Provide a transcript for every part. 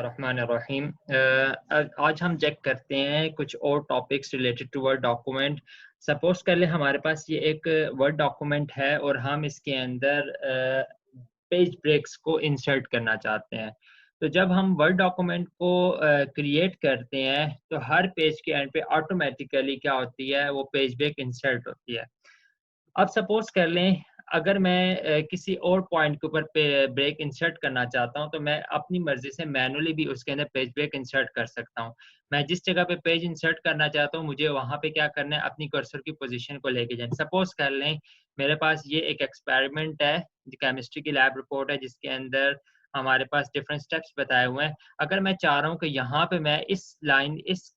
बिस्मिल्लाहिर्रहमानिर्रहीम। आज हम चेक करते हैं कुछ और topics related to word document. Suppose कर ले हमारे पास ये एक वर्ड डॉक्यूमेंट है और हम इसके अंदर पेज ब्रेक्स को इंसर्ट करना चाहते हैं। तो जब हम वर्ड डॉक्यूमेंट को क्रिएट करते हैं तो हर पेज के एंड पे ऑटोमेटिकली क्या होती है, वो पेज ब्रेक इंसर्ट होती है। अब सपोज कर लें अगर मैं किसी और पॉइंट के ऊपर ब्रेक इंसर्ट करना चाहता हूं तो मैं अपनी मर्जी से मैनुअली भी उसके अंदर पेज ब्रेक इंसर्ट कर सकता हूं। मैं जिस जगह पे पेज इंसर्ट करना चाहता हूं मुझे वहां पे क्या करना है, अपनी कर्सर की पोजीशन को लेके जाए। सपोज कर लें मेरे पास ये एक एक्सपेरिमेंट है, केमिस्ट्री की लैब रिपोर्ट है जिसके अंदर हमारे पास डिफरेंट स्टेप्स बताए हुए हैं। अगर मैं चाह रहा हूँ कि यहाँ पे मैं इस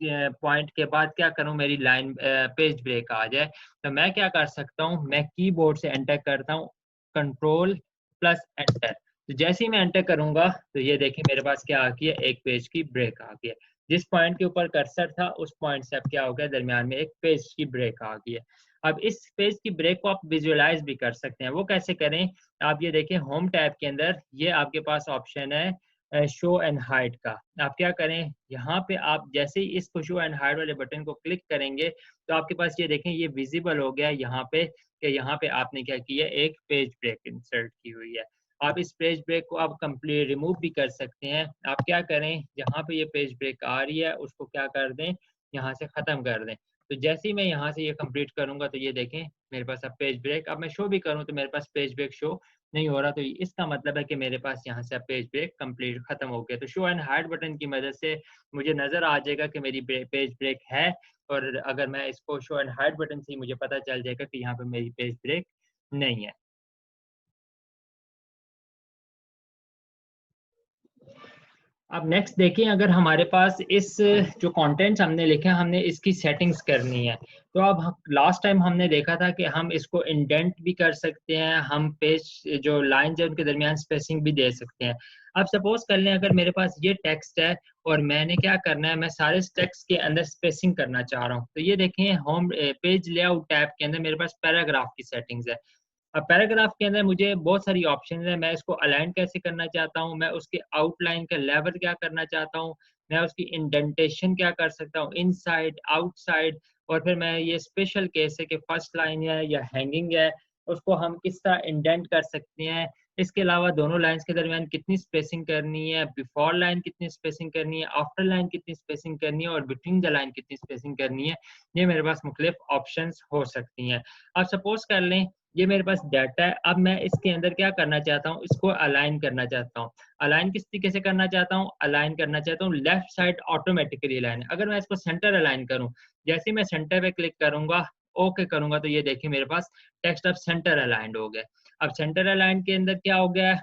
पॉइंट के बाद क्या करूँ, मेरी लाइन पेज ब्रेक आ जाए, तो मैं क्या कर सकता हूँ, मैं कीबोर्ड से एंटर करता हूँ कंट्रोल प्लस एंटर। तो जैसे ही मैं एंटर करूंगा तो ये देखिए मेरे पास क्या आ गया, एक पेज की ब्रेक आ गई है। जिस पॉइंट के ऊपर कर्सर था उस पॉइंट से अब क्या हो गया, दरमियान में एक पेज की ब्रेक आ गई है। अब इस पेज की ब्रेक को आप विजुअलाइज भी कर सकते हैं। वो कैसे करें, आप ये देखें होम टैब के अंदर ये आपके पास ऑप्शन है शो एंड हाइड का। आप क्या करें, यहाँ पे आप जैसे ही इस शो एंड हाइड वाले बटन को क्लिक करेंगे तो आपके पास ये देखें ये विजिबल हो गया यहाँ पे कि यहाँ पे आपने क्या किया, एक पेज ब्रेक इंसर्ट की हुई है। आप इस पेज ब्रेक को आप कंप्लीट रिमूव भी कर सकते हैं। आप क्या करें, जहाँ पे ये पेज ब्रेक आ रही है उसको क्या कर दें, यहाँ से ख़त्म कर दें। तो जैसे ही मैं यहाँ से ये कंप्लीट करूँगा तो ये देखें मेरे पास अब पेज ब्रेक, अब मैं शो भी करूँ तो मेरे पास पेज ब्रेक शो नहीं हो रहा। तो इसका मतलब है कि मेरे पास यहाँ से अब पेज ब्रेक कंप्लीट खत्म हो गया। तो शो एंड हाइड बटन की मदद से मुझे नज़र आ जाएगा कि मेरी पेज ब्रेक है, और अगर मैं इसको शो एंड हाइड बटन से ही मुझे पता चल जाएगा कि यहाँ पे मेरी पेज ब्रेक नहीं है। अब नेक्स्ट देखें, अगर हमारे पास इस जो कंटेंट्स हमने लिखे हैं हमने इसकी सेटिंग्स करनी है। तो अब लास्ट टाइम हमने देखा था कि हम इसको इंडेंट भी कर सकते हैं, हम पेज जो लाइंस है उनके दरमियान स्पेसिंग भी दे सकते हैं। अब सपोज कर लें अगर मेरे पास ये टेक्स्ट है और मैंने क्या करना है, मैं सारे टेक्स्ट के अंदर स्पेसिंग करना चाह रहा हूँ। तो ये देखें होम पेज लेआउट टैब के अंदर मेरे पास पैराग्राफ की सेटिंग्स है। अब पैराग्राफ के अंदर मुझे बहुत सारी ऑप्शन है। मैं इसको अलाइन कैसे करना चाहता हूँ, मैं उसके आउटलाइन का लेवल क्या करना चाहता हूँ, मैं उसकी इंडेंटेशन क्या कर सकता हूँ, इनसाइड आउटसाइड, और फिर मैं ये स्पेशल केस है कि फर्स्ट लाइन है या हैंगिंग है उसको हम किस तरह इंडेंट कर सकते हैं। इसके अलावा दोनों लाइंस के दरमियान कितनी स्पेसिंग करनी है, बिफोर लाइन कितनी स्पेसिंग करनी है, आफ्टर लाइन कितनी स्पेसिंग करनी है, और बिटवीन द लाइन कितनी स्पेसिंग करनी है। ये मेरे पास मुख्तलिफ ऑप्शंस हो सकती हैं। अब सपोज कर लें ये मेरे पास डाटा है, अब मैं इसके अंदर क्या करना चाहता हूँ, इसको अलाइन करना चाहता हूँ। अलाइन किस तरीके से करना चाहता हूँ, अलाइन करना चाहता हूँ लेफ्ट साइड ऑटोमेटिकली अलाइन। अगर मैं इसको सेंटर अलाइन करूँ, जैसे ही मैं सेंटर पे क्लिक करूंगा ओके करूंगा तो ये देखिए मेरे पास टेक्स्ट अब सेंटर अलाइंड हो गया। अब सेंटर अलाइन के अंदर क्या हो गया,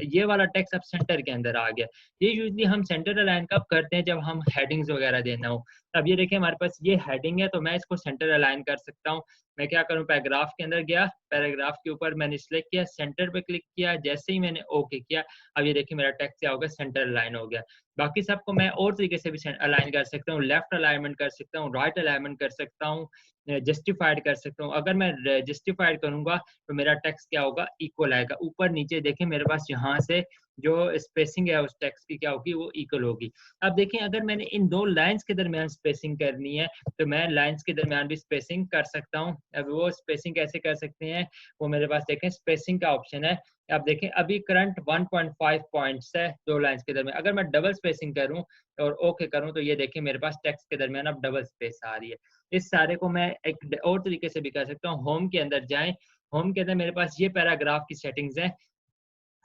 ये वाला टेक्स्ट अब सेंटर के अंदर आ गया। ये यूजली हम सेंटर अलाइन कब करते हैं, जब हम हेडिंग्स वगैरह देना हो। अब ये देखिए हमारे पास ये हेडिंग है तो मैं इसको सेंटर अलाइन कर सकता हूँ। मैं क्या करूँ, पैराग्राफ के अंदर गया, पैराग्राफ के ऊपर मैंने सिलेक्ट किया, सेंटर पे क्लिक किया, जैसे ही मैंने ओके किया अब ये देखिए मेरा टेक्स्ट क्या हो गया, सेंटर अलाइन हो गया। बाकी सबको मैं और तरीके से भी अलाइन कर सकता हूँ, लेफ्ट अलाइनमेंट कर सकता हूँ, राइट अलाइनमेंट कर सकता हूँ, जस्टिफाइड कर सकता हूँ। अगर मैं जस्टिफाइड करूंगा तो मेरा टेक्स्ट क्या होगा, इक्वल आएगा। ऊपर नीचे देखें मेरे पास यहाँ से जो स्पेसिंग है उस टेक्स्ट की क्या होगी, वो इक्वल होगी। अब देखें अगर मैंने इन दो लाइंस के दरमियान स्पेसिंग करनी है तो मैं लाइंस के दरमियान भी स्पेसिंग कर सकता हूँ। अब वो स्पेसिंग कैसे कर सकते हैं, वो मेरे पास देखें स्पेसिंग का ऑप्शन है। अब देखें अभी करंट 1.5 पॉइंट्स है दो लाइंस के दरमियान। अगर मैं डबल स्पेसिंग करूं और ओके करूं तो ये देखें मेरे पास टेक्स्ट के दरमियान अब डबल स्पेस आ रही है। इस सारे को मैं एक और तरीके से भी कर सकता हूँ। होम के अंदर जाएं, होम के अंदर मेरे पास ये पैराग्राफ की सेटिंग्स है।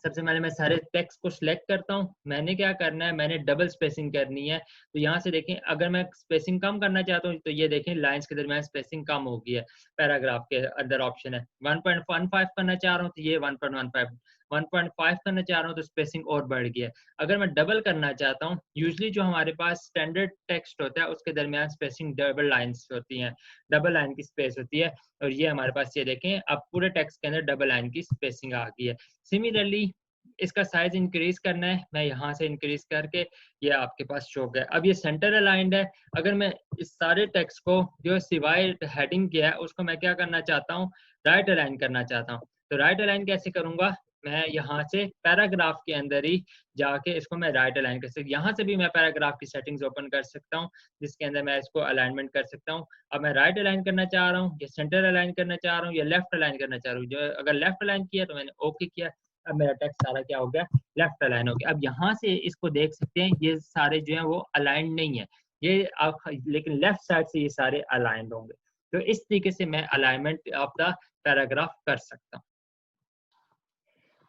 सबसे पहले मैं सारे टेक्स्ट को सिलेक्ट करता हूँ। मैंने क्या करना है, मैंने डबल स्पेसिंग करनी है। तो यहाँ से देखें अगर मैं स्पेसिंग कम करना चाहता हूँ तो ये देखें लाइंस के दरमियान स्पेसिंग कम हो गई है। पैराग्राफ के अंदर ऑप्शन है 1.15 करना चाह रहा हूँ तो ये 1.15, 1.5 करना चाह रहा हूँ तो स्पेसिंग और बढ़ गई है। अगर मैं डबल करना चाहता हूँ, यूजली जो हमारे पास स्टैंडर्ड टेक्स्ट होता है उसके दरमियान स्पेसिंग डबल लाइन्स होती हैं, डबल लाइन की स्पेस होती है। और ये हमारे पास ये देखें अब पूरे टेक्स्ट के अंदर डबल लाइन की स्पेसिंग आ गई है। सिमिलरली इसका साइज इंक्रीज करना है, मैं यहाँ से इंक्रीज करके ये आपके पास शो गया। अब ये सेंटर अलाइंड है। अगर मैं इस सारे टेक्स्ट को जो सिवाय हेडिंग किया है उसको मैं क्या करना चाहता हूँ, राइट अलाइन करना चाहता हूँ। तो राइट अलाइन कैसे करूंगा, मैं यहाँ से पैराग्राफ के अंदर ही जाके इसको मैं राइट अलाइन कर सकता हूँ। यहाँ से भी मैं पैराग्राफ की सेटिंग्स ओपन कर सकता हूँ, जिसके अंदर मैं इसको अलाइनमेंट कर सकता हूँ। अब मैं राइट अलाइन करना चाह रहा हूँ, या सेंटर अलाइन करना चाह रहा हूँ, या लेफ्ट अलाइन करना चाह रहा हूँ। जो अगर लेफ्ट अलाइन किया तो मैंने ओके किया, अब मेरा टेक्स्ट सारा क्या हो गया, लेफ्ट अलाइन हो गया। अब यहाँ से इसको देख सकते हैं, ये सारे जो है वो अलाइन नहीं है, ये आप, लेकिन लेफ्ट साइड से ये सारे अलाइंड होंगे। तो इस तरीके से मैं अलाइनमेंट ऑफ द पैराग्राफ कर सकता हूँ।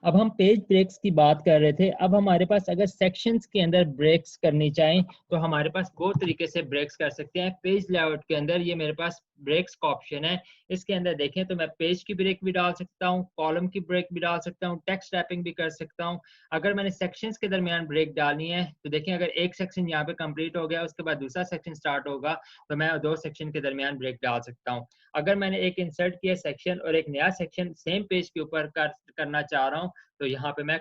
अब हम पेज ब्रेक्स की बात कर रहे थे। अब हमारे पास अगर सेक्शंस के अंदर ब्रेक्स करनी चाहें तो हमारे पास दो तरीके से ब्रेक्स कर सकते हैं। पेज लेआउट के अंदर ये मेरे पास ब्रेक्स का ऑप्शन है, इसके अंदर देखें तो मैं पेज की ब्रेक भी डाल सकता हूँ, कॉलम की ब्रेक भी डाल सकता हूँ, टेक्स्ट रैपिंग भी कर सकता हूँ। अगर मैंने सेक्शंस के दरमियान ब्रेक डालनी है तो देखें, अगर एक सेक्शन यहाँ पे कंप्लीट हो गया, उसके बाद दूसरा सेक्शन स्टार्ट होगा, तो मैं दो सेक्शन के दरमियान ब्रेक डाल सकता हूँ। अगर मैंने एक इंसर्ट किया सेक्शन और एक नया सेक्शन सेम पेज के ऊपर करना चाह रहा हूँ, तो यहाँ पे मैं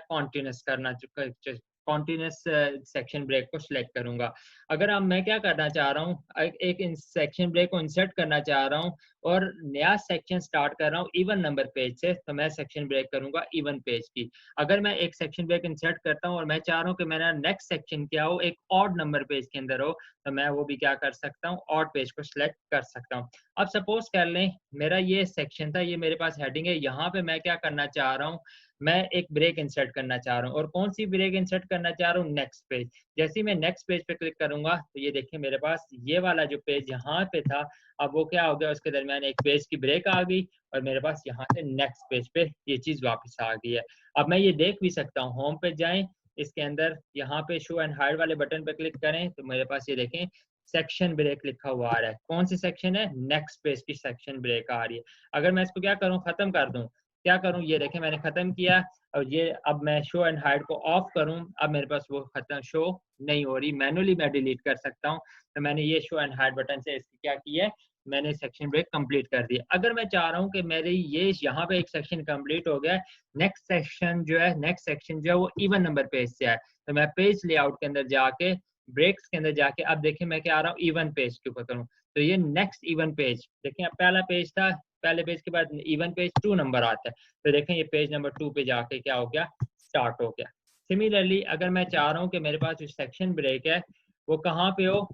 कॉन्टिन्यूस सेक्शन ब्रेक को सिलेक्ट करूंगा। अगर अब मैं क्या करना चाह रहा हूँ, एक सेक्शन ब्रेक को इंसर्ट करना चाह रहा हूँ और नया सेक्शन स्टार्ट कर रहा हूँ इवन नंबर पेज से, तो मैं सेक्शन ब्रेक करूंगा इवन पेज की। अगर मैं एक सेक्शन ब्रेक इंसर्ट करता हूँ और मैं चाह रहा हूँ कि मेरा नेक्स्ट सेक्शन क्या हो, एक ऑड नंबर पेज के अंदर हो, तो मैं वो भी क्या कर सकता हूँ, ऑड पेज को सिलेक्ट कर सकता हूँ। अब सपोज कर लें मेरा ये सेक्शन था, ये मेरे पास हेडिंग है, यहाँ पे मैं क्या करना चाह रहा हूँ, मैं एक ब्रेक इंसर्ट करना चाह रहा हूँ। और कौन सी ब्रेक इंसर्ट करना चाह रहा हूँ, नेक्स्ट पेज। जैसे ही मैं नेक्स्ट पेज पे क्लिक करूंगा तो ये देखिए मेरे पास ये वाला जो पेज यहाँ पे था, अब वो क्या हो गया, उसके दरमियान एक पेज की ब्रेक आ गई और मेरे पास यहाँ से नेक्स्ट पेज पे ये चीज वापस आ गई है। अब मैं ये देख भी सकता हूँ, होम पे जाएं, इसके अंदर यहाँ पे शो एंड हाइड वाले बटन पे क्लिक करें तो मेरे पास ये देखें सेक्शन ब्रेक लिखा हुआ आ रहा है। कौन सी सेक्शन है, नेक्स्ट पेज की सेक्शन ब्रेक आ रही है। अगर मैं इसको क्या करूँ, खत्म कर दूं, क्या करूं, ये देखें मैंने खत्म किया और ये अब मैं शो एंड हाइड को ऑफ करूं, अब मेरे पास वो खत्म शो नहीं हो रही, मैनुअली मैं डिलीट कर सकता हूं। तो मैंने ये शो एंड हाइड बटन से इसकी क्या किया है, मैंने सेक्शन ब्रेक कंप्लीट कर दिया। अगर मैं चाह रहा हूं कि मेरे ये यहाँ पे एक सेक्शन कंप्लीट हो गया, नेक्स्ट सेक्शन जो है वो इवन नंबर पेज से है, तो मैं पेज लेआउट के अंदर जाके ब्रेक्स के अंदर जाके अब देखिए मैं क्या आ रहा हूँ, इवन पेज के ऊपर करूँ, तो ये नेक्स्ट इवन पेज देखिए, अब पहला पेज था, पहले पेज के बाद इवन पेज 2 नंबर आता है, तो देखें ये पेज नंबर 2 पे जाके क्या हो गया, स्टार्ट हो गया। सिमिलरली अगर मैं चाह रहा हूँ कि मेरे पास जो सेक्शन ब्रेक है वो कहाँ पे हो,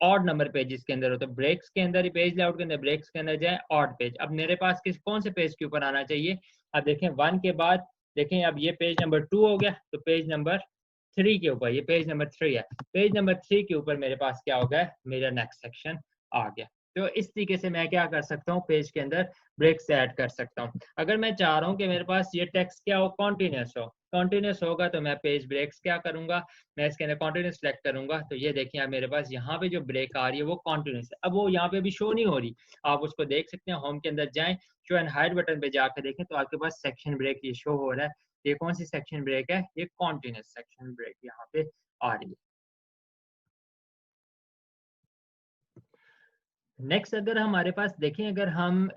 ऑड नंबर पेजेस के अंदर हो, तो ब्रेक्स के अंदर ही, पेज लेआउट के अंदर ब्रेक्स के अंदर जाए ऑड पेज। अब मेरे पास कौन से पेज के ऊपर आना चाहिए, अब देखें 1 के बाद देखें अब ये पेज नंबर 2 हो गया, तो पेज नंबर 3 के ऊपर, ये पेज नंबर 3 है, पेज नंबर 3 के ऊपर मेरे पास क्या हो गया, मेरा नेक्स्ट सेक्शन आ गया। तो इस तरीके से मैं क्या कर सकता हूँ, पेज के अंदर ब्रेक्स ऐड कर सकता हूँ। अगर मैं चाह रहा हूँ कि मेरे पास ये टेक्स्ट क्या हो, कॉन्टिन्यूस होगा, तो मैं पेज ब्रेक्स क्या करूंगा, मैं इसके अंदर कॉन्टिन्यूस सेलेक्ट करूंगा, तो ये देखिए मेरे पास यहाँ पे जो ब्रेक आ रही है वो कॉन्टिन्यूस है। अब वो यहाँ पे भी शो नहीं हो रही, आप उसको देख सकते हैं, होम के अंदर जाएं, शो एंड हाइड बटन पे जाकर देखें तो आपके पास सेक्शन ब्रेक ये शो हो रहा है। ये कौन सी सेक्शन ब्रेक है, ये कॉन्टिन्यूस सेक्शन ब्रेक यहाँ पे आ रही है। नेक्स्ट अगर हमारे पास देखें, अगर हम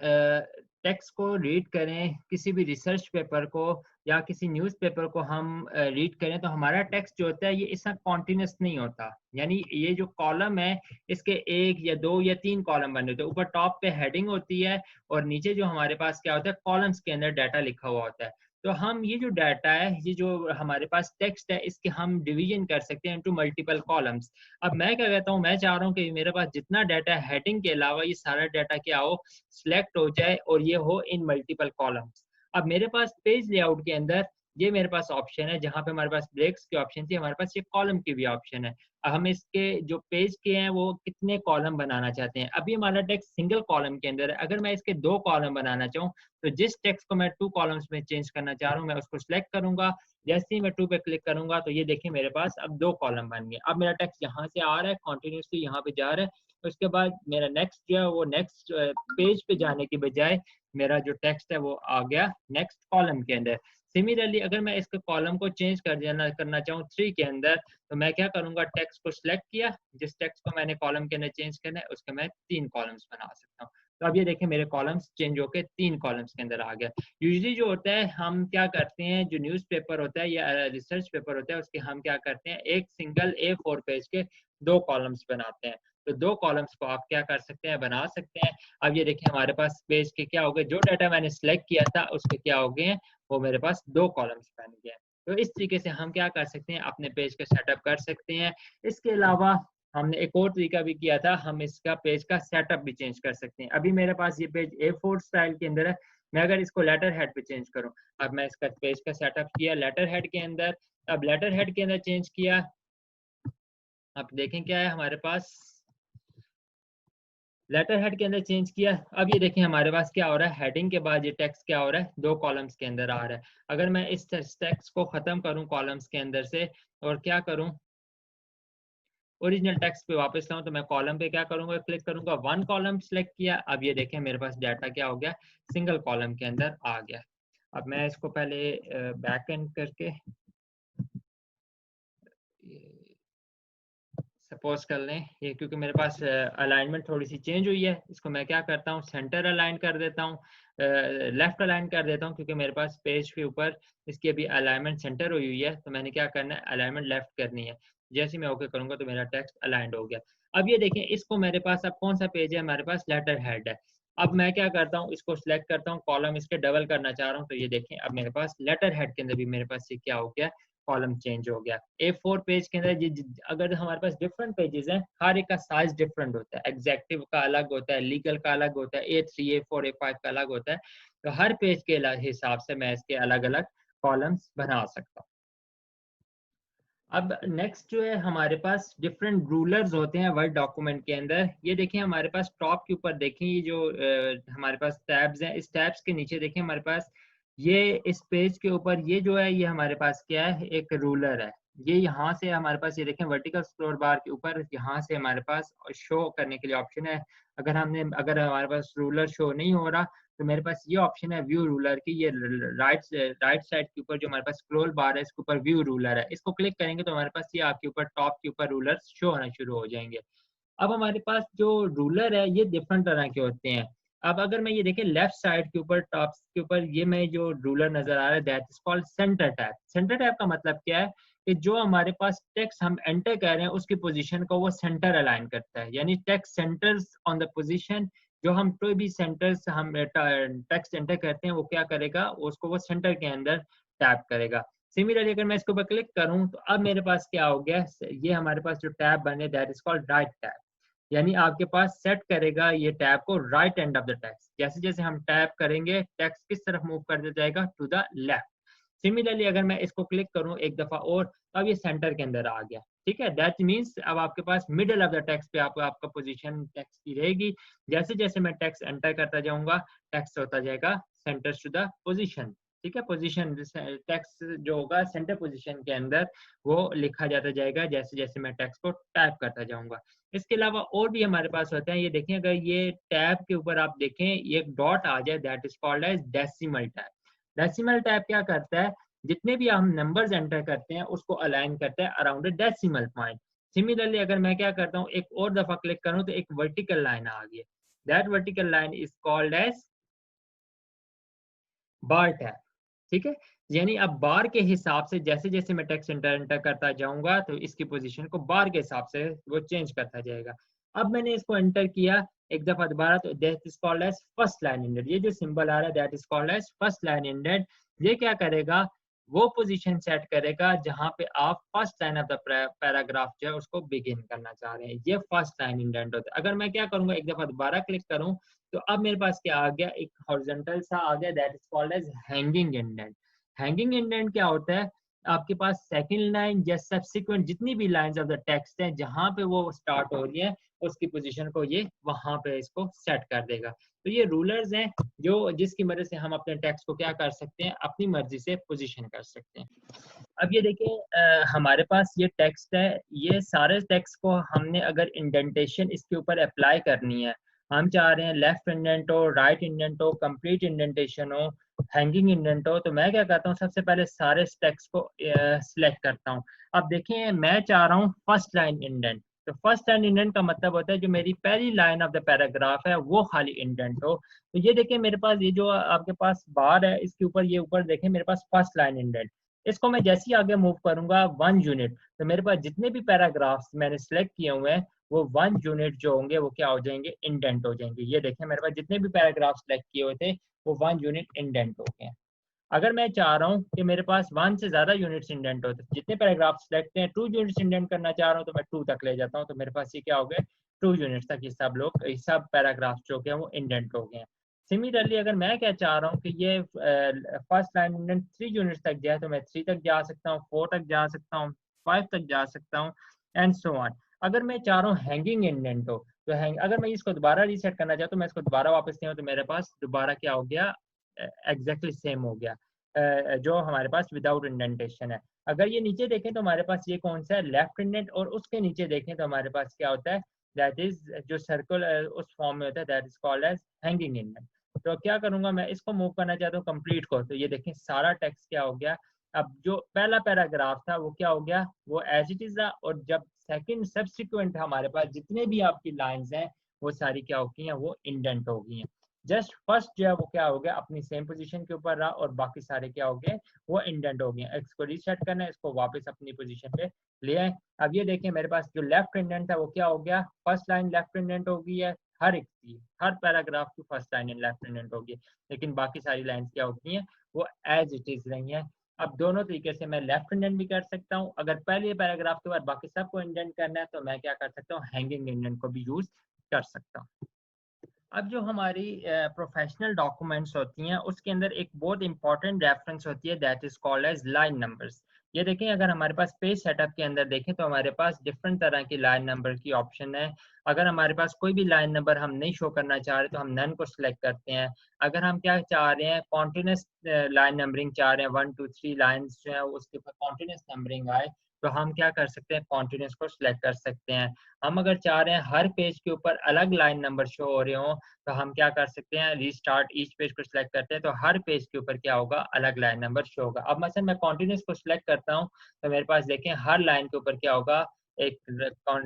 टेक्स्ट को रीड करें, किसी भी रिसर्च पेपर को या किसी न्यूज़पेपर को हम रीड करें, तो हमारा टेक्स्ट जो होता है ये इसका कॉन्टिन्यूस नहीं होता। यानी ये जो कॉलम है इसके 1 या 2 या 3 कॉलम बने होते हैं, ऊपर टॉप पे हेडिंग होती है और नीचे जो हमारे पास क्या होता है, कॉलम्स के अंदर डाटा लिखा हुआ होता है। तो हम ये जो डाटा है, ये जो हमारे पास टेक्स्ट है, इसके हम डिवीजन कर सकते हैं इनटू मल्टीपल कॉलम्स। अब मैं क्या कहता हूँ, मैं चाह रहा हूँ कि मेरे पास जितना डाटा है हेडिंग के अलावा ये सारा डाटा क्या हो, सिलेक्ट हो जाए और ये हो इन मल्टीपल कॉलम्स। अब मेरे पास पेज लेआउट के अंदर ये मेरे पास ऑप्शन है, जहाँ पे हमारे पास ब्रेक्स की ऑप्शन थी, हमारे पास ये कॉलम की भी ऑप्शन है। अब हम इसके जो पेज के हैं वो कितने कॉलम बनाना चाहते हैं। अभी हमारा टेक्स्ट सिंगल कॉलम के अंदर है, अगर मैं इसके 2 कॉलम बनाना चाहूँ तो जिस टेक्स्ट को मैं 2 कॉलम्स में चेंज करना चाह रहा हूँ मैं उसको सिलेक्ट करूंगा। जैसे ही मैं 2 पे क्लिक करूंगा तो ये देखिए मेरे पास अब 2 कॉलम बन गए। अब मेरा टेक्स्ट यहाँ से आ रहा है, कॉन्टिन्यूसली यहाँ पे जा रहा है, उसके बाद मेरा नेक्स्ट जो है वो नेक्स्ट पेज पे जाने की बजाय मेरा जो टेक्स्ट है वो आ गया नेक्स्ट कॉलम के अंदर। सिमिलरली अगर मैं इसके कॉलम को चेंज करना चाहूँ 3 के अंदर, तो मैं क्या करूंगा, टेक्स्ट को सिलेक्ट किया, जिस टेक्स्ट को मैंने कॉलम के अंदर चेंज करना है उसके मैं 3 कॉलम्स बना सकता हूँ। तो अब ये देखिए मेरे कॉलम्स चेंज होके 3 कॉलम्स के अंदर आ गया। यूजुअली जो होता है हम क्या करते हैं, जो न्यूज़पेपर होता है या रिसर्च पेपर होता है उसके हम क्या करते हैं, एक सिंगल A4 पेज के 2 कॉलम्स बनाते हैं। तो 2 कॉलम्स को आप क्या कर सकते हैं, बना सकते हैं। अब ये देखिए हमारे पास पेज के क्या हो गए, जो डाटा मैंने सिलेक्ट किया था उसके क्या हो गए हैं, वो मेरे पास 2 कॉलम्स बन गए। तो इस तरीके से हम क्या कर सकते हैं, अपने पेज का सेटअप कर सकते हैं। इसके अलावा हमने एक और तरीका भी किया था, हम इसका पेज का सेटअप भी चेंज कर सकते हैं। अभी मेरे पास ये पेज A4 स्टाइल के अंदर है, मैं अगर इसको लेटर हेड पे चेंज करूं, अब मैं इसका पेज का सेटअप किया लेटर हेड के अंदर, अब लेटर हेड के अंदर चेंज किया, अब देखें क्या है हमारे पास, लेटर हेड के अंदर चेंज किया। अब ये देखें हमारे पास क्या हो रहा है, हेडिंग के बाद ये टेक्स्ट क्या हो रहा है, 2 कॉलम्स के अंदर आ रहा है। अगर मैं इस टेक्स्ट को खत्म करूं कॉलम्स के अंदर से और क्या करूं, ओरिजिनल टेक्स्ट पे वापस लाऊं, तो मैं कॉलम पे क्या करूंगा, क्लिक करूंगा, 1 कॉलम सेलेक्ट किया। अब ये देखें मेरे पास डाटा क्या हो गया, सिंगल कॉलम के अंदर आ गया। अब मैं इसको पहले बैक एंड करके सपोज कर लें ये, क्योंकि मेरे पास अलाइनमेंट थोड़ी सी चेंज हुई है, इसको मैं क्या करता हूँ, सेंटर अलाइन कर देता हूँ, लेफ्ट अलाइन कर देता हूँ, क्योंकि मेरे पास पेज के ऊपर इसकी अभी अलाइनमेंट सेंटर हुई है, तो मैंने क्या करना है, अलाइनमेंट लेफ्ट करनी है। जैसे मैं ओके करूंगा तो मेरा टेक्स्ट अलाइंड हो गया। अब ये देखें, इसको मेरे पास अब कौन सा पेज है, हमारे पास लेटर हेड है। अब मैं क्या करता हूँ, इसको सिलेक्ट करता हूँ, कॉलम इसके डबल करना चाह रहा हूँ, तो ये देखें अब मेरे पास लेटर हेड के अंदर भी मेरे पास ये क्या हो गया, कॉलम चेंज हो गया। A4 पेज के अंदर अगर हमारे पास डिफरेंट पेजेस हैं, हर एक का साइज डिफरेंट होता है, एग्जेक्टिव का अलग होता है, लीगल का अलग होता है, A3 A4 A5 का अलग होता है, तो हर पेज के हिसाब से मैं इसके अलग अलग कॉलम्स बना सकता हूँ। अब नेक्स्ट जो है हमारे पास डिफरेंट रूलर्स होते हैं वर्ड डॉक्यूमेंट के अंदर। ये देखें हमारे पास टॉप के ऊपर देखें, ये जो हमारे पास टैब्स हैं, इस टैब्स के नीचे देखें हमारे पास ये इस पेज के ऊपर ये जो है, ये हमारे पास क्या है, एक रूलर है। ये यहाँ से हमारे पास ये देखें वर्टिकल स्क्रॉल बार के ऊपर यहाँ से हमारे पास शो करने के लिए ऑप्शन है। अगर हमारे पास रूलर शो नहीं हो रहा, तो मेरे पास ये ऑप्शन है व्यू रूलर की, ये राइट साइड के ऊपर जो हमारे पास स्क्रॉल बार है, इसके ऊपर व्यू रूलर है, इसको क्लिक करेंगे तो हमारे पास ये आपके ऊपर टॉप के ऊपर रूलर शो होना शुरू हो जाएंगे। अब हमारे पास जो रूलर है ये डिफरेंट तरह के होते हैं। अब अगर मैं ये देखें लेफ्ट साइड के ऊपर टॉप के ऊपर ये मैं जो रूलर नजर आ रहा है, that is called centre tab. Centre tab का मतलब क्या है कि जो हमारे पास टेक्स्ट हम एंटर कर रहे हैं उसकी पोजीशन को वो सेंटर अलाइन करता है, यानी text centres on the position. जो हम कोई भी सेंटर्स हम टेक्स्ट एंटर करते हैं वो क्या करेगा, उसको वो सेंटर के अंदर टैप करेगा। सिमिलरली अगर मैं इसके ऊपर क्लिक करूं तो अब मेरे पास क्या हो गया, ये हमारे पास जो टैब बने that is called right tab, यानी आपके पास सेट करेगा ये टैब को right end of the text. जैसे जैसे हम टैप करेंगे टेक्स्ट किस तरफ मूव कर दिया जाएगा, टू द लेफ्ट। सिमिलरली अगर मैं इसको क्लिक करूं एक दफा और, तो अब ये सेंटर के अंदर आ गया। ठीक है, दैट मींस अब आपके पास मिडिल ऑफ द टेक्स्ट पे आपका पोजीशन टेक्स्ट की रहेगी। जैसे जैसे मैं टेक्स्ट एंटर करता जाऊंगा, टेक्स्ट होता जाएगा सेंटर टू द पोजीशन। ठीक है, पोजीशन टेक्स्ट जो होगा सेंटर पोजीशन के अंदर वो लिखा जाता जाएगा जैसे जैसे मैं टेक्स्ट को टाइप करता जाऊंगा। इसके अलावा और भी हमारे पास होते हैं, ये देखें अगर ये टैब के ऊपर आप देखें ये एक डॉट आ जाए, that is called as decimal tab. Decimal tab क्या करता है, जितने भी हम नंबर्स एंटर करते हैं उसको अलाइन करता है around the decimal point. Similarly अगर मैं क्या करता हूँ, एक और दफा क्लिक करूँ तो एक वर्टिकल लाइन आ गई, that vertical line is called as bar tab. ठीक है, यानी अब बार के हिसाब से जैसे जैसे मैं टेक्स्ट एंटर करता जाऊंगा तो इसकी पोजीशन को बार के हिसाब से वो चेंज करता जाएगा। अब मैंने इसको एंटर किया एक दफा दोबारा, तो that is called as first line indent. ये जो सिंबल आ रहा है that is called as first line indent. ये क्या करेगा, वो पोजीशन सेट करेगा जहां पे आप first line of the paragraph जो है उसको बिगिन करना चाह रहे हैं। ये फर्स्ट लाइन इंडेंट होता है। अगर मैं क्या करूंगा, एक दफा दोबारा क्लिक करूं तो अब मेरे पास क्या आ गया, एक हॉरिजॉन्टल सा आ गया, that is called as hanging indent. Hanging indent क्या होता है, आपके पास सेकंड लाइन या सब्सिक्वेंट जितनी भी लाइंस ऑफ द टेक्स्ट हैं जहां पे वो स्टार्ट हो रही है उसकी पोजीशन को ये वहां पे इसको सेट कर देगा। तो ये रूलर्स हैं जो जिसकी मदद से हम अपने टेक्स्ट को क्या कर सकते हैं, अपनी मर्जी से पोजीशन कर सकते हैं। अब ये देखिए हमारे पास ये टेक्स्ट है, ये सारे टेक्स्ट को हमने अगर इंडेंटेशन इसके ऊपर अप्लाई करनी है, हम चाह रहे हैं लेफ्ट इंडेंट हो, राइट इंडेंट हो, कंप्लीट इंडेंटेशन हो, हैंगिंग इंडेंट हो, तो मैं क्या करता हूँ, सबसे पहले सारे टेक्स्ट को सिलेक्ट करता हूँ। अब देखिए मैं चाह रहा हूँ फर्स्ट लाइन इंडेंट, तो फर्स्ट लाइन इंडेंट का मतलब होता है जो मेरी पहली लाइन ऑफ द पैराग्राफ है वो खाली इंडेंट हो। तो ये देखिए मेरे पास ये जो आपके पास बार है इसके ऊपर, ये ऊपर देखें मेरे पास फर्स्ट लाइन इंडेंट। इसको मैं जैसे ही आगे मूव करूंगा 1 यूनिट, तो मेरे पास जितने भी पैराग्राफ्स मैंने सेलेक्ट किए हुए हैं वो 1 यूनिट जो होंगे वो क्या हो जाएंगे, इंडेंट हो जाएंगे। ये देखें मेरे पास जितने भी पैराग्राफ सेलेक्ट किए हुए थे वो 1 यूनिट इंडेंट हो गए। अगर मैं चाह रहा हूँ कि मेरे पास 1 से ज़्यादा यूनिट्स इंडेंट होते हैं, जितने पैराग्राफ सिलेक्ट हैं 2 यूनिट्स इंडेंट करना चाह रहा हूँ तो मैं 2 तक ले जाता हूँ, तो मेरे पास ये क्या हो गया 2 यूनिट्स तक ये सब पैराग्राफ जो के हैं वो इंडेंट हो गए हैं। सिमिलरली अगर मैं क्या चाह रहा हूँ कि ये फर्स्ट लाइन इंडेंट 3 यूनिट्स तक जाए तो मैं 3 तक जा सकता हूँ, 4 तक जा सकता हूँ, 5 तक जा सकता हूँ एंड सो ऑन। अगर मैं चाह रहा हूँ हैंगिंग इंडेंट हो तो अगर मैं इसको दोबारा रीसेट करना चाहता हूँ, मैं इसको दोबारा वापस नहीं हो तो मेरे पास दोबारा क्या हो गया एग्जैक्टली सेम हो गया जो हमारे पास विदाउट इंडेंटेशन है। अगर ये नीचे देखें तो हमारे पास ये कौन सा है लेफ्ट इंडेंट, और उसके नीचे देखें तो हमारे पास क्या होता है दैट इज जो सर्कल उस फॉर्म में होता है that is called as hanging indent. तो क्या करूंगा मैं इसको मूव करना चाहता हूँ कंप्लीट को, तो ये देखें सारा टेक्स्ट क्या हो गया, अब जो पहला पैराग्राफ था वो क्या हो गया वो एज इट इज था, और जब सेकंड सब्सिक्वेंट हमारे पास जितने भी आपकी लाइंस हैं वो सारी क्या हो गई हैं वो इंडेंट हो गई हैं। जस्ट फर्स्ट जो है वो क्या हो गया अपनी सेम पोजीशन के ऊपर रहा और बाकी सारे क्या हो गए वो इंडेंट हो गए। इसको रीसेट करना है, इसको वापस अपनी पोजीशन पे ले आए। अब ये देखें मेरे पास जो लेफ्ट इंडेंट था वो क्या हो गया, फर्स्ट लाइन लेफ्ट इंडेंट हो गई है, हर एक की हर पैराग्राफ की फर्स्ट लाइन लेफ्ट इंडेंट होगी, लेकिन बाकी सारी लाइंस क्या होती हैं वो एज इट इज रही हैं। अब दोनों तरीके से मैं लेफ्ट इंडेंट भी कर सकता हूँ, अगर पहले पैराग्राफ के बाद बाकी सबको इंडेंट करना है तो मैं क्या कर सकता हूँ हैंगिंग इंडेंट को भी यूज कर सकता हूँ। अब जो हमारी प्रोफेशनल डॉक्यूमेंट्स होती हैं उसके अंदर एक बहुत इंपॉर्टेंट रेफरेंस होती है that is called as line numbers. ये देखें अगर हमारे पास पेज सेटअप के अंदर देखें तो हमारे पास डिफरेंट तरह की लाइन नंबर की ऑप्शन है। अगर हमारे पास कोई भी लाइन नंबर हम नहीं शो करना चाह रहे तो हम नन को सिलेक्ट करते हैं। अगर हम क्या चाह रहे हैं कॉन्टिन्यूस लाइन नंबरिंग चाह रहे हैं 1 2 3 लाइन्स जो है उसके ऊपर कॉन्टिन्यूस नंबरिंग आए तो हम क्या कर सकते हैं कॉन्टिन्यूस को सिलेक्ट कर सकते हैं। हम अगर चाह रहे हैं हर पेज के ऊपर अलग लाइन नंबर शो हो रहे हो तो हम क्या कर सकते हैं रीस्टार्ट ईच पेज को सिलेक्ट करते हैं तो हर पेज के ऊपर क्या होगा अलग लाइन नंबर शो होगा। अब मसलन मैं कॉन्टिन्यूस को सिलेक्ट करता हूँ तो मेरे पास देखें हर लाइन के ऊपर क्या होगा एक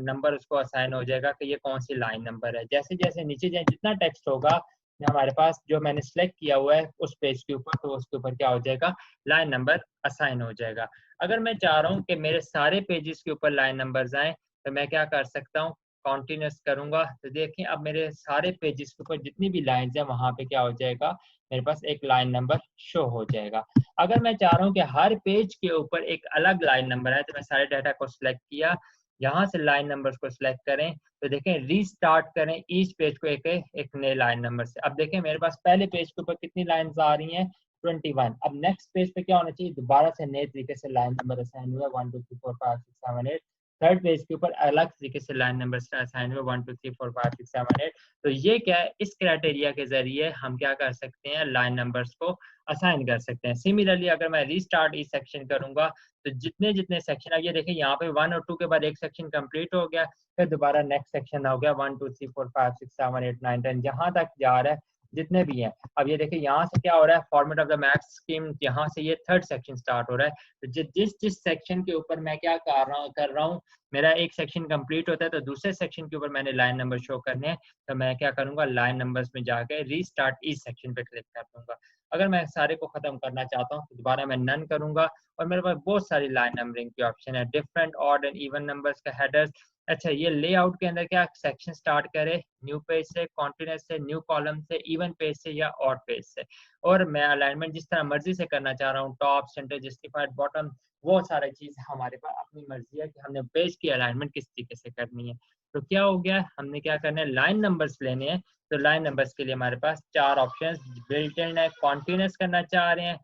नंबर उसको असाइन हो जाएगा कि ये कौन सी लाइन नंबर है। जैसे जैसे नीचे जाए जितना टेक्स्ट होगा हमारे पास जो मैंने सिलेक्ट किया हुआ है उस पेज के ऊपर तो उसके ऊपर क्या हो जाएगा लाइन नंबर असाइन हो जाएगा। अगर मैं चाह रहा हूँ कि मेरे सारे पेजेस के ऊपर लाइन नंबर्स आए तो मैं क्या कर सकता हूँ कॉन्टिन्यूस करूंगा तो देखें अब मेरे सारे पेजेस के ऊपर जितनी भी लाइंस है वहां पे क्या हो जाएगा मेरे पास एक लाइन नंबर शो हो जाएगा। अगर मैं चाह रहा हूँ कि हर पेज के ऊपर एक अलग लाइन नंबर है तो मैं सारे डाटा को सिलेक्ट किया, यहाँ से लाइन नंबर्स को सिलेक्ट करें तो देखें रीस्टार्ट करें ईच पेज को एक एक नए लाइन नंबर से। अब देखें मेरे पास पहले पेज के ऊपर कितनी लाइंस आ रही हैं 21। अब नेक्स्ट पेज पे क्या होना चाहिए दोबारा से नए तरीके से लाइन नंबर असाइन हुआ 1 2 3 4 5 6 7 8। थर्ड पेज के ऊपर अलग तरीके से लाइन नंबर असाइन हुए 1 2 3 4 5 6 7 8। तो ये क्या है इस क्राइटेरिया के जरिए हम क्या कर सकते हैं लाइन नंबर्स को असाइन कर सकते हैं। सिमिलरली अगर मैं रीस्टार्ट इस सेक्शन करूंगा तो जितने जितने सेक्शन है ये देखिए यहाँ पे 1 और 2 के बाद एक सेक्शन कंप्लीट हो गया, फिर दोबारा नेक्स्ट सेक्शन हो गया 1 2 3 4 5 6 7 8 9 10 जहां तक जा रहा है जितने भी हैं। अब ये देखिए यहाँ से क्या हो रहा है format of the maths scheme, यहाँ से ये थर्ड सेक्शन स्टार्ट हो रहा है। तो जिस जिस सेक्शन के ऊपर मैं क्या कर रहा हूँ मेरा एक सेक्शन कंप्लीट होता है तो दूसरे सेक्शन के ऊपर मैंने लाइन नंबर शो करने हैं तो मैं क्या करूंगा लाइन नंबर्स में जाकर रीस्टार्ट इस सेक्शन पे क्लिक कर दूंगा। अगर मैं सारे को खत्म करना चाहता हूँ तो दोबारा मैं नन करूंगा और मेरे पास बहुत सारी लाइन नंबरिंग की ऑप्शन है different odd and even numbers का हेडर्स। अच्छा ये लेआउट के अंदर क्या सेक्शन स्टार्ट करे न्यू पेज से कॉन्टिन्यूस से न्यू कॉलम से इवन पेज से या ऑड पेज से, और मैं अलाइनमेंट जिस तरह मर्जी से करना चाह रहा हूँ टॉप सेंटर जस्टिफाइड बॉटम वो सारी चीज हमारे पास अपनी मर्जी है कि हमने पेज की अलाइनमेंट किस तरीके से करनी है। तो क्या हो गया हमने क्या करना है लाइन नंबर्स लेने हैं तो लाइन नंबर्स के लिए हमारे पास 4 ऑप्शन बिल्ट इन है। कॉन्टिन्यूस करना चाह रहे हैं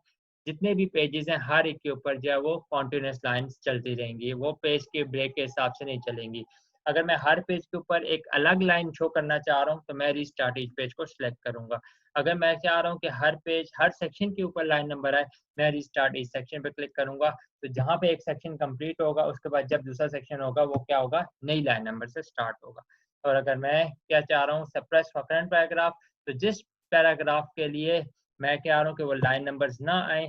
जितने भी पेजेस हैं हर एक के ऊपर जो है वो कॉन्टिन्यूस लाइंस चलती रहेंगी, वो पेज के ब्रेक के हिसाब से नहीं चलेंगी। अगर मैं हर पेज के ऊपर एक अलग लाइन शो करना चाह रहा हूँ तो मैं रीस्टार्ट इच पेज को सिलेक्ट करूंगा। अगर मैं चाह रहा हूँ कि हर पेज हर सेक्शन के ऊपर लाइन नंबर आए मैं रीस्टार्ट इस सेक्शन पे क्लिक करूंगा तो जहाँ पे एक सेक्शन कंप्लीट होगा उसके बाद जब दूसरा सेक्शन होगा वो क्या होगा नई लाइन नंबर से स्टार्ट होगा। और अगर मैं क्या चाह रहा हूँ सप्रेस फॉर करंट पैराग्राफ तो जिस पैराग्राफ के लिए मैं क्या रहा हूँ कि वो लाइन नंबर्स ना आए,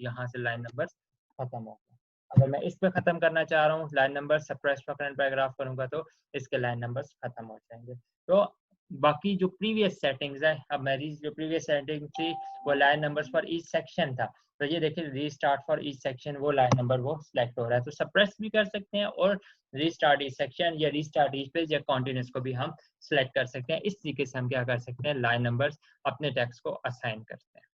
यहाँ से लाइन नंबर्स खत्म हो गए। अगर मैं इस पे खत्म करना चाह रहा हूँ line number suppress for current paragraph करूंगा तो इसके लाइन नंबर्स खत्म हो जाएंगे। तो बाकी जो प्रीवियस सेटिंग्स है, अब मेरी जो प्रीवियस सेटिंग थी वो line numbers for each section था, तो ये देखिए रीस्टार्ट फॉर ईच सेक्शन वो लाइन नंबर वो सिलेक्ट हो रहा है। तो सप्रेस भी कर सकते हैं और रीस्टार्ट ईच सेक्शन या रीस्टार्ट ईच पेज या कॉन्टिन्यूस को भी हम सिलेक्ट कर सकते हैं। इस तरीके से हम क्या कर सकते हैं, लाइन नंबर्स अपने टेक्स्ट को असाइन करते हैं।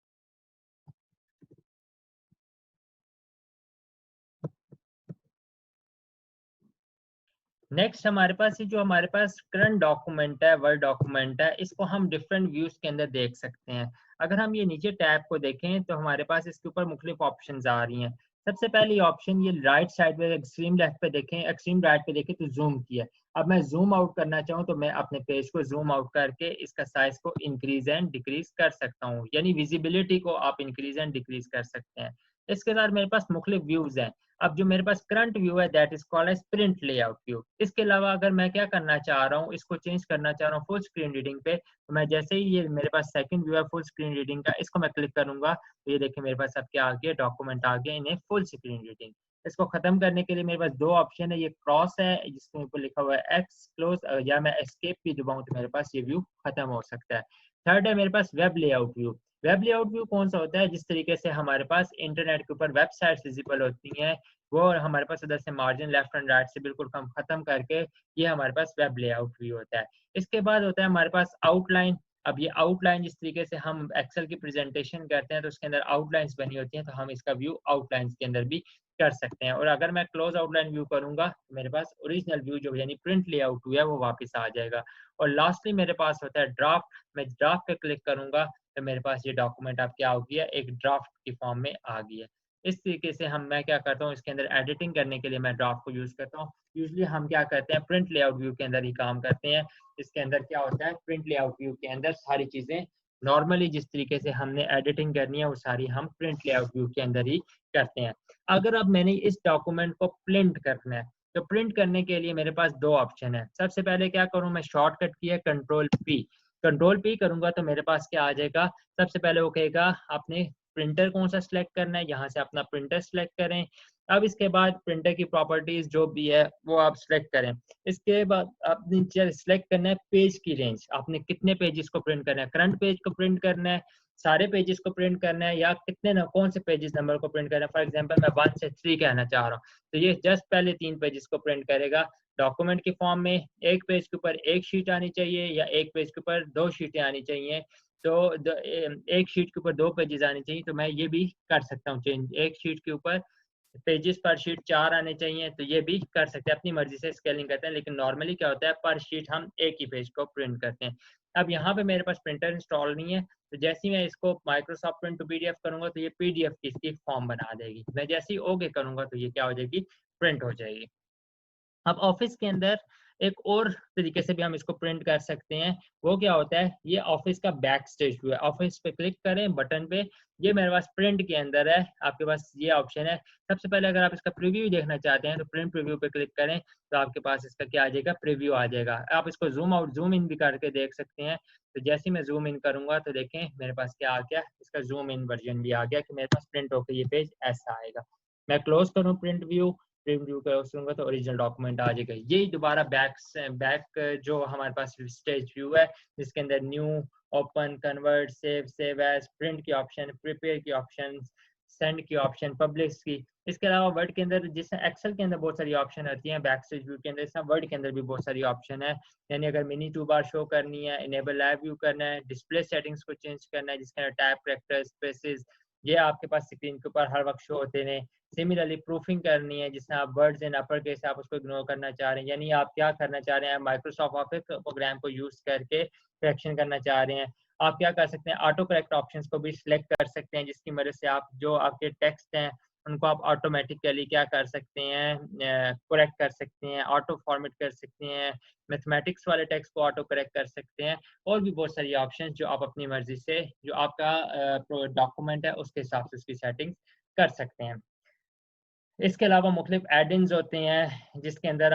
नेक्स्ट हमारे पास ये जो हमारे पास करंट डॉक्यूमेंट है, वर्ड डॉक्यूमेंट है, इसको हम डिफरेंट व्यूज के अंदर देख सकते हैं। अगर हम ये नीचे टैब को देखें तो हमारे पास इसके ऊपर मुख्तलिफ ऑप्शंस आ रही हैं। सबसे पहली ऑप्शन ये राइट साइड में एक्सट्रीम लेफ्ट पे देखें, एक्सट्रीम राइट पे देखें तो जूम की है। अब मैं जूम आउट करना चाहूँ तो मैं अपने पेज को जूम आउट करके इसका साइज को इंक्रीज एंड डिक्रीज कर सकता हूँ, यानी विजिबिलिटी को आप इंक्रीज एंड डिक्रीज कर सकते हैं। इसके साथ मेरे पास मुख्तलिफ व्यूज हैं। अब जो मेरे पास करंट व्यू है that is called as print layout view. इसके अलावा अगर मैं क्या करना चाह रहा हूँ, इसको चेंज करना चाह रहा हूँ फुल स्क्रीन रीडिंग पे, तो मैं जैसे ही ये मेरे पास सेकंड व्यू है फुल स्क्रीन रीडिंग का, इसको मैं क्लिक करूंगा तो ये देखिए मेरे पास अब क्या आ गया, डॉक्यूमेंट आ गया इन फुल स्क्रीन रीडिंग। इसको खत्म करने के लिए मेरे पास दो ऑप्शन है, ये क्रॉस है जिसके ऊपर लिखा हुआ है एक्स क्लोज, या मैं एस्केप भी दबाऊं तो मेरे पास ये व्यू खत्म हो सकता है। थर्ड है मेरे पास web layout view. Web layout view कौन सा होता है, जिस तरीके से हमारे पास इंटरनेट के ऊपर वेबसाइट्स विजिबल होती हैं वो हमारे पास उधर से मार्जिन लेफ्ट एंड राइट से बिल्कुल हम खत्म करके ये हमारे पास वेब लेआउट व्यू होता है। इसके बाद होता है हमारे पास आउटलाइन। अब ये आउटलाइन जिस तरीके से हम एक्सेल की प्रेजेंटेशन करते हैं तो उसके अंदर आउटलाइंस बनी होती हैं, तो हम इसका व्यू आउटलाइंस के अंदर भी कर सकते हैं। और अगर मैं क्लोज आउटलाइन व्यू करूंगा तो मेरे पास ओरिजिनल व्यू जो यानी प्रिंट लेआउट हुआ है वो वापस आ जाएगा। और लास्टली मेरे पास होता है ड्राफ्ट। मैं ड्राफ्ट पे क्लिक करूंगा तो मेरे पास ये डॉक्यूमेंट अब क्या हो गया, एक ड्राफ्ट की फॉर्म में आ गया। इस तरीके से मैं क्या करता हूँ, इसके अंदर एडिटिंग करने के लिए मैं ड्राफ्ट को यूज करता हूँ। यूजली हम क्या करते हैं, प्रिंट लेआउट व्यू के अंदर ही काम करते हैं। इसके अंदर क्या होता है, प्रिंट लेआउट व्यू के अंदर सारी चीजें नॉर्मली जिस तरीके से हमने एडिटिंग करनी है वो सारी हम प्रिंट लेआउट व्यू के अंदर ही करते हैं। अगर अब मैंने इस डॉक्यूमेंट को प्रिंट करना है तो प्रिंट करने के लिए मेरे पास दो ऑप्शन है। सबसे पहले क्या करूँ, मैं शॉर्टकट की है कंट्रोल पी। कंट्रोल पी करूंगा तो मेरे पास क्या आ जाएगा, सबसे पहले वो कहेगा आपने प्रिंटर कौन सा सिलेक्ट करना है, यहाँ से अपना प्रिंटर सिलेक्ट करें। अब इसके बाद प्रिंटर की प्रॉपर्टीज जो भी है वो आप सिलेक्ट करें। इसके बाद आपने सिलेक्ट करना है पेज की रेंज, आपने कितने पेजेस को प्रिंट करना है, करंट पेज को प्रिंट करना है, सारे पेजेस को प्रिंट करना है, या कितने कौन से पेजेस नंबर को प्रिंट करना है। फॉर एग्जांपल मैं 1 से 3 कहना चाह रहा हूँ तो ये जस्ट पहले 3 पेजेस को प्रिंट करेगा। डॉक्यूमेंट की फॉर्म में एक पेज के ऊपर एक शीट आनी चाहिए या एक पेज के ऊपर दो शीटें आनी चाहिए। तो एक शीट के ऊपर दो पेजेस आने चाहिए, तो मैं ये भी कर सकता हूँ चेंज, एक शीट के ऊपर पेजेस पर शीट 4 आने चाहिए तो ये भी कर सकते हैं, अपनी मर्जी से स्केलिंग करते हैं। लेकिन नॉर्मली क्या होता है, पर शीट हम एक ही पेज को प्रिंट करते हैं। अब यहाँ पे मेरे पास प्रिंटर इंस्टॉल नहीं है, तो जैसे ही मैं इसको माइक्रोसॉफ्ट प्रिंट टू पीडीएफ करूंगा तो ये पीडीएफ की इसकी फॉर्म बना देगी। मैं जैसे ही ओके करूंगा तो ये क्या हो जाएगी, प्रिंट हो जाएगी। अब ऑफिस के अंदर एक और तरीके से भी हम इसको प्रिंट कर सकते हैं। वो क्या होता है, ये ऑफिस का बैक स्टेज व्यू है। ऑफिस पे क्लिक करें बटन पे, ये मेरे पास प्रिंट के अंदर है, आपके पास ये ऑप्शन है। सबसे पहले अगर आप इसका प्रीव्यू देखना चाहते हैं तो प्रिंट प्रीव्यू पे क्लिक करें तो आपके पास इसका क्या आ जाएगा, प्रीव्यू आ जाएगा। आप इसको जूम आउट जूम इन भी करके देख सकते हैं। तो जैसे ही मैं जूम इन करूंगा तो देखें मेरे पास क्या आ गया, इसका जूम इन वर्जन भी आ गया कि मेरे पास प्रिंट होकर ये पेज ऐसा आएगा। मैं क्लोज करूँ प्रिंट व्यू, प्रिंट व्यू करूंगा तो ओरिजिनल डॉक्यूमेंट आ जाएगा। यही दोबारा बैक जो हमारे पास स्टेज व्यू है जिसके अंदर new, open, convert, save as, print की ऑप्शन, प्रिपेयर की ऑप्शन, सेंड की ऑप्शन, पब्लिश की। इसके अलावा वर्ड के अंदर, जिससे एक्सेल के अंदर बहुत सारी ऑप्शन होती हैं, बैक स्टेज व्यू के अंदर इस वर्ड के अंदर भी बहुत सारी ऑप्शन है। यानी अगर मिनी टू बार शो करनी है, इनेबल लाइव व्यू करना है, डिस्प्ले सेटिंग्स को चेंज करना है जिसके अंदर टैब, कैरेक्टर, स्पेसेस, ये आपके पास स्क्रीन के ऊपर हर वक्त शो होते हैं। सिमिलरली प्रूफिंग करनी है, जिसमें आप वर्ड्स इन अपर केस आप उसको इग्नोर करना चाह रहे हैं, यानी आप क्या करना चाह रहे हैं, माइक्रोसॉफ्ट ऑफिस प्रोग्राम को यूज करके करेक्शन करना चाह रहे हैं। आप क्या कर सकते हैं, ऑटो करेक्ट ऑप्शंस को भी सिलेक्ट कर सकते हैं जिसकी मदद से आप जो आपके टेक्स्ट हैं उनको आप ऑटोमेटिकली क्या कर सकते हैं, करेक्ट कर सकते हैं, ऑटो फॉर्मेट कर सकते हैं, मैथमेटिक्स वाले टेक्स्ट को ऑटो करेक्ट कर सकते हैं। और भी बहुत सारी ऑप्शन जो आप अपनी मर्जी से जो आपका डॉक्यूमेंट है उसके हिसाब से उसकी सेटिंग्स कर सकते हैं। इसके अलावा मुख्तलिफ एडिंग्स होते हैं जिसके अंदर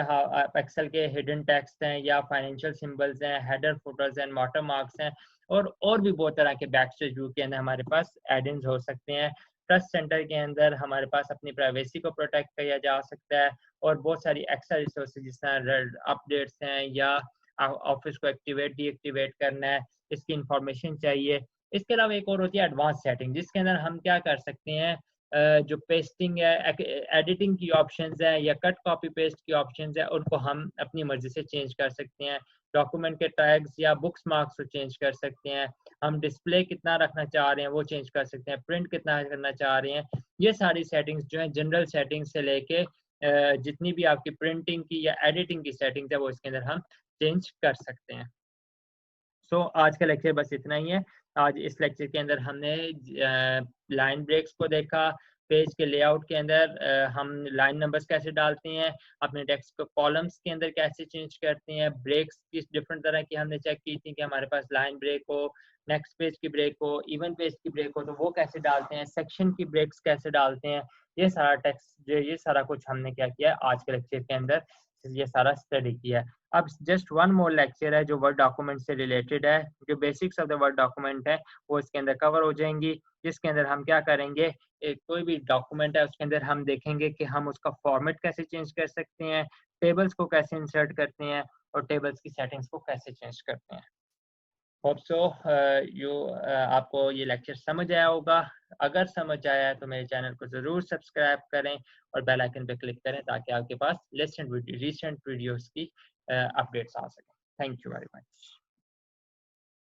एक्सेल के हिडन टेक्स्ट हैं या फाइनेंशियल सिंबल्स हैं, header, putters and water marks हैं, और भी बहुत तरह के बैकस्टेज व्यू के अंदर हमारे पास एडिंग्स हो सकते हैं। ट्रस्ट सेंटर के अंदर हमारे पास अपनी प्राइवेसी को प्रोटेक्ट किया जा सकता है और बहुत सारी एक्स्ट्रा रिसोर्सेज जिस तरह अपडेट्स हैं या ऑफिस को एक्टिवेट डीएक्टिवेट करना है, इसकी इंफॉर्मेशन चाहिए। इसके अलावा एक और होती है एडवांस सेटिंग, जिसके अंदर हम क्या कर सकते हैं, जो पेस्टिंग है, एडिटिंग की ऑप्शंस है या कट कॉपी पेस्ट की ऑप्शंस है, उनको हम अपनी मर्जी से चेंज कर सकते हैं। डॉक्यूमेंट के टैग्स या बुक्स मार्क्स को चेंज कर सकते हैं। हम डिस्प्ले कितना रखना चाह रहे हैं वो चेंज कर सकते हैं। प्रिंट कितना करना चाह रहे हैं। ये सारी सेटिंग्स जो है जनरल सेटिंग्स से लेके जितनी भी आपकी प्रिंटिंग की या एडिटिंग की सेटिंग्स है वो इसके अंदर हम चेंज कर सकते हैं। आज का लेक्चर बस इतना ही है। आज इस लेक्चर के अंदर हमने लाइन ब्रेक्स को देखा, पेज के लेआउट के अंदर हम लाइन नंबर्स कैसे डालते हैं, अपने टेक्स्ट को कॉलम्स के अंदर कैसे चेंज करते हैं, ब्रेक्स किस डिफरेंट तरह की हमने चेक की थी कि हमारे पास लाइन ब्रेक हो, नेक्स्ट पेज की ब्रेक हो, इवन पेज की ब्रेक हो तो वो कैसे डालते हैं, सेक्शन की ब्रेक्स कैसे डालते हैं। ये सारा टेक्स्ट ये सारा कुछ हमने क्या किया आज के लेक्चर के अंदर, ये सारा स्टडी किया। अब जस्ट वन मोर लेक्चर है जो वर्ड डॉक्यूमेंट से रिलेटेड है, जो basics of the word document है वो इसके अंदर कवर हो जाएंगी, जिसके अंदर हम क्या करेंगे, कोई भी डॉक्यूमेंट है उसके अंदर हम देखेंगे कि हम उसका फॉर्मेट कैसे चेंज कर सकते हैं, टेबल्स को कैसे इंसर्ट करते हैं और टेबल्स की सेटिंग्स को कैसे चेंज करते हैं। होप सो आपको ये लेक्चर समझ आया होगा। अगर समझ आया है तो मेरे चैनल को ज़रूर सब्सक्राइब करें और बेल आइकन पे क्लिक करें ताकि आपके पास रिसेंट वीडियोस की अपडेट्स आ सकें। Thank you very much.